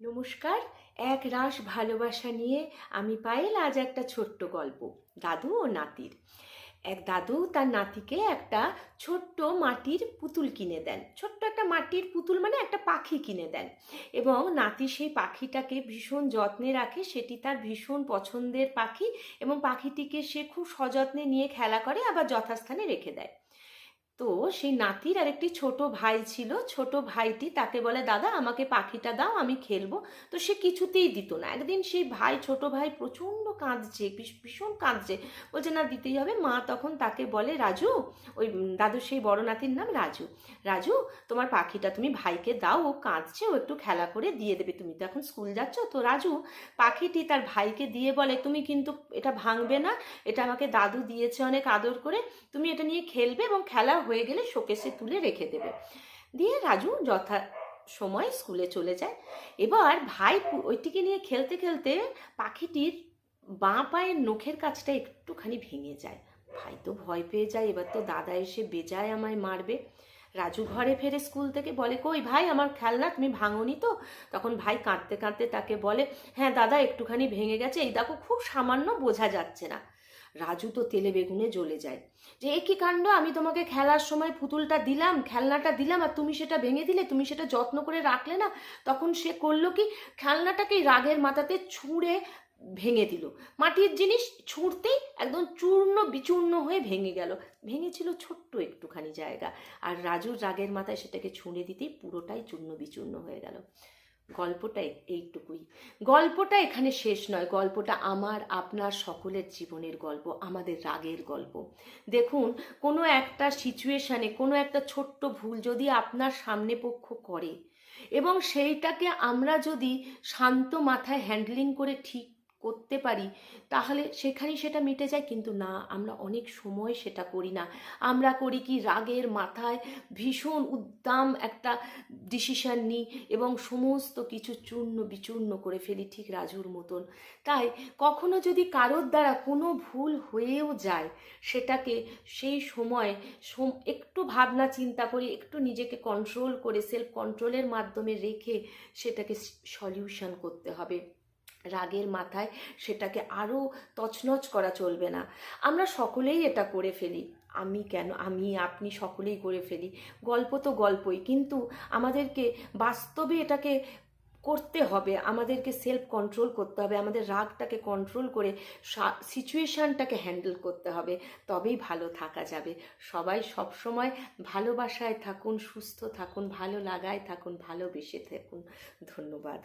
নমস্কার। এক রাশ ভালোবাসা নিয়ে আমি পায়েল আজ একটা ছোট্ট গল্প, দাদু ও নাতির। এক দাদু তার নাতিকে একটা ছোট্ট মাটির পুতুল কিনে দেন। ছোট্ট একটা মাটির পুতুল মানে একটা পাখি কিনে দেন, এবং নাতি সেই পাখিটাকে ভীষণ যত্নে রাখে। সেটি তার ভীষণ পছন্দের পাখি, এবং পাখিটিকে সে খুব সযত্নে নিয়ে খেলা করে, আবার যথাস্থানে রেখে দেয়। তো সেই নাতির আর একটি ছোট ভাই ছিল। ছোট ভাইটি তাকে বলে, দাদা আমাকে পাখিটা দাও, আমি খেলবো। তো সে কিছুতেই দিত না। একদিন সেই ছোট ভাই প্রচণ্ড কাঁদছে, ভীষণ কাঁদছে, বলছে না দিতেই হবে। মা তখন তাকে বলে, রাজু, ওই দাদুর সেই বড় নাতির নাম রাজু, রাজু তোমার পাখিটা তুমি ভাইকে দাও, ও কাঁদছে, ও একটু খেলা করে দিয়ে দেবে, তুমি তো এখন স্কুল যাচ্ছ। তো রাজু পাখিটি তার ভাইকে দিয়ে বলে, তুমি কিন্তু এটা ভাঙবে না, এটা আমাকে দাদু দিয়েছে অনেক আদর করে, তুমি এটা নিয়ে খেলবে এবং খেলা হয়ে গেলে শোকেসে তুলে রেখে দেবে। দিয়ে রাজু যথা সময় স্কুলে চলে যায়। এবার ভাই ওইটিকে নিয়ে খেলতে খেলতে পাখিটির বাঁ পায়ের নখের কাছটা একটুখানি ভেঙে যায়। ভাই তো ভয় পেয়ে যায়, এবার তো দাদা এসে বেজায় আমায় মারবে। রাজু ঘরে ফেরে স্কুল থেকে, বলে, কই ভাই আমার খেলনা তুমি ভাঙনি তো? তখন ভাই কাঁদতে কাঁদতে তাকে বলে, হ্যাঁ দাদা একটুখানি ভেঙে গেছে, এই দেখো খুব সামান্য, বোঝা যাচ্ছে না। রাজু তো তেলে বেগুনে জ্বলে যায়, যে এ কি কাণ্ড, আমি তোমাকে খেলার সময় পুতুলটা দিলাম, খেলনাটা দিলাম, আর তুমি সেটা ভেঙে দিলে, তুমি সেটা যত্ন করে রাখলে না। তখন সে করলো কি, খেলনাটাকে রাগের মাথাতে ছুঁড়ে ভেঙে দিল। মাটির জিনিস ছুঁড়তেই একদম চূর্ণ বিচূর্ণ হয়ে ভেঙে গেল। ভেঙেছিল ছোট্ট একটুখানি জায়গা, আর রাজুর রাগের মাথায় সেটাকে ছুঁড়ে দিতেই পুরোটাই চূর্ণ বিচূর্ণ হয়ে গেল। গল্পটা এইটুকুই। গল্পটা এখানে শেষ নয়, গল্পটা আমার আপনার সকলের জীবনের গল্প, আমাদের রাগের গল্প। দেখুন, কোনো একটা সিচুয়েশানে কোনো একটা ছোট্ট ভুল যদি আপনার সামনে পক্ষ করে, এবং সেইটাকে আমরা যদি শান্ত মাথায় হ্যান্ডলিং করে ঠিক করতে পারি, তাহলে সেখানেই সেটা মিটে যায়। কিন্তু না, আমরা অনেক সময় সেটা করি না। আমরা করি কি, রাগের মাথায় ভীষণ উদ্দাম একটা ডিসিশন নিই এবং সমস্ত কিছু চূর্ণ বিচূর্ণ করে ফেলি, ঠিক রাজুর মতন। তাই কখনো যদি কারোর দ্বারা কোনো ভুল হয়েও যায়, সেটাকে সেই সময় একটু ভাবনা চিন্তা করে, একটু নিজেকে কন্ট্রোল করে, সেলফ কন্ট্রোলের মাধ্যমে রেখে সেটাকে সলিউশন করতে হবে। রাগের মাথায় সেটাকে আরও তছনছ করা চলবে না। আমরা সকলেই এটা করে ফেলি, আমি কেন, আমি আপনি সকলেই করে ফেলি। গল্প তো গল্পই, কিন্তু আমাদেরকে বাস্তবে এটাকে করতে হবে, আমাদেরকে সেলফ কন্ট্রোল করতে হবে, আমাদের রাগটাকে কন্ট্রোল করে সিচুয়েশানটাকে হ্যান্ডেল করতে হবে, তবেই ভালো থাকা যাবে। সবাই সব সময় ভালোবাসায় থাকুন, সুস্থ থাকুন, ভালো লাগায় থাকুন, ভালোবেসে থাকুন। ধন্যবাদ।